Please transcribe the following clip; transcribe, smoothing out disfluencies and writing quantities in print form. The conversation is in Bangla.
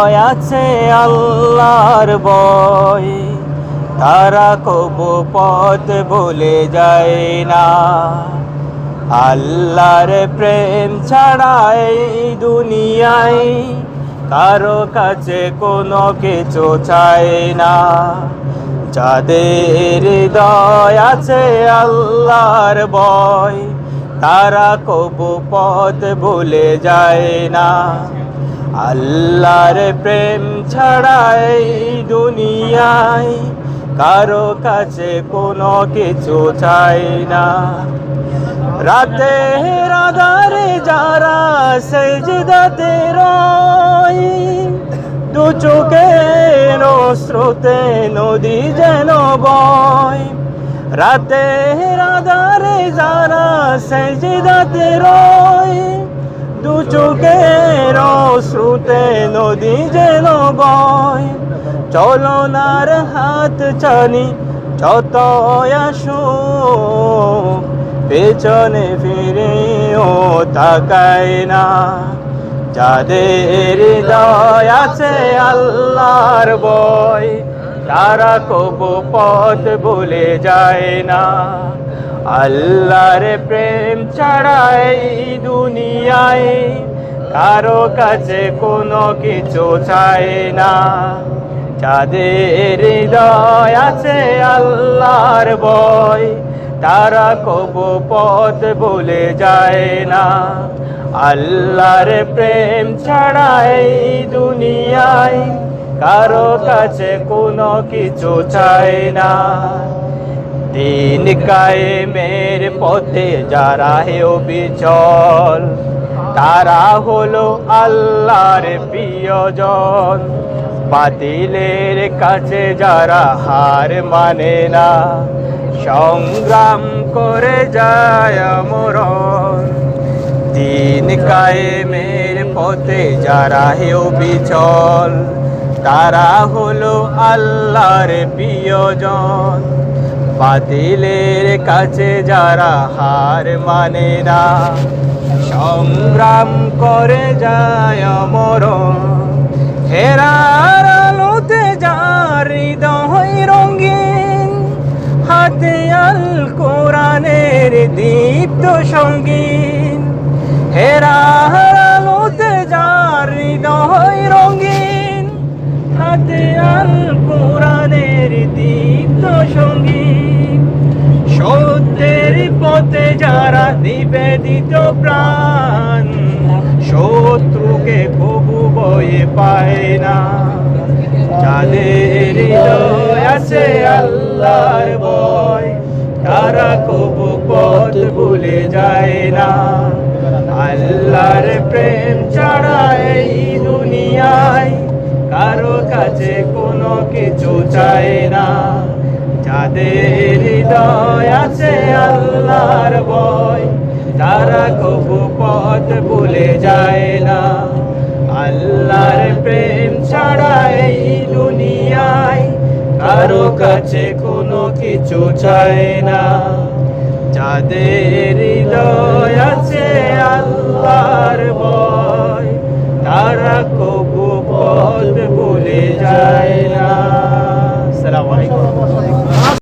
আছে আল্লাহর ভয়, তারা কবু পথ ভুলে যায় না। আল্লাহর প্রেম ছাড়া এই দুনিয়ায় কারো কাছে কোনো কিছু চায় না। যাদের হৃদয় আছে আল্লাহর ভয়, তারা কবু পথ ভুলে যায় না। আল্লাহর প্রেম ছাড়া এই দুনিয়ায় কারো কাছে কোনো কিছু চাই না। রাতের আঁধারে যারা সেজদাতে রয়, দু চোখের স্রোতে নদী যেন বয়। রাতের আঁধারে যারা সেজদাতে রয়, দু চোখের স্রোতে নদী যেন বয়। চলনার হাত ছানি যত আসো, পেছনে ফিরেও তাকায় না। যাদের হৃদয় আছে আল্লাহর ভয়, তারা কবু পথ ভুলে যায় না। আল্লাহর প্রেম ছাড়া এই দুনিয়ায় কারো কাছে কোনো কিছু চায় না। যাদের হৃদয় আছে আল্লাহর ভয়, তারা কবু পথ ভুলে যায় না। আল্লাহর প্রেম ছাড়া এই দুনিয়ায় কারো কাছে কোনো কিছু চায় না। দিন কায়েমের পথে যারা হেও বিচল, তারা হলো আল্লাহর প্রিয়জন। বাতিলের কাছে যারা হার মানে না, সংগ্রাম করে যায় মরণ। দিন কায়েমের পথে যারা হেও বিচল, তারা হলো আল্লাহর প্রিয়জন। বাতিলের কাছে যারা হার মানে না, সংগ্রাম করে যায় মরণ। হেরার আলোতে যার হৃদয় রঙিন, হাতে আল কোরআনের দীপ্ত সঙ্গীন। হেরার আলোতে যার হৃদয় রঙিন, হাতে আল কোরআনের দীপ্ত সঙ্গীন। সত্যের পথে যারা নিবেদিত প্রাণ, শত্রুকে কবু বয়ে পায় না। যাদের হৃদয় আছে আল্লাহর ভয়, তারা কবু পথ ভুলে যায় না। আল্লাহর প্রেম ছাড়া এই দুনিয়ায় কারো কাছে কোনো কিছু চায় না। যাদের হৃদয় আছে আল্লাহর ভয়, তারা কবু পথ ভুলে যায় না। আল্লাহর প্রেম ছাড়া এই দুনিয়ায় কারো কাছে কোনো কিছু চায় না। যাদের হৃদয়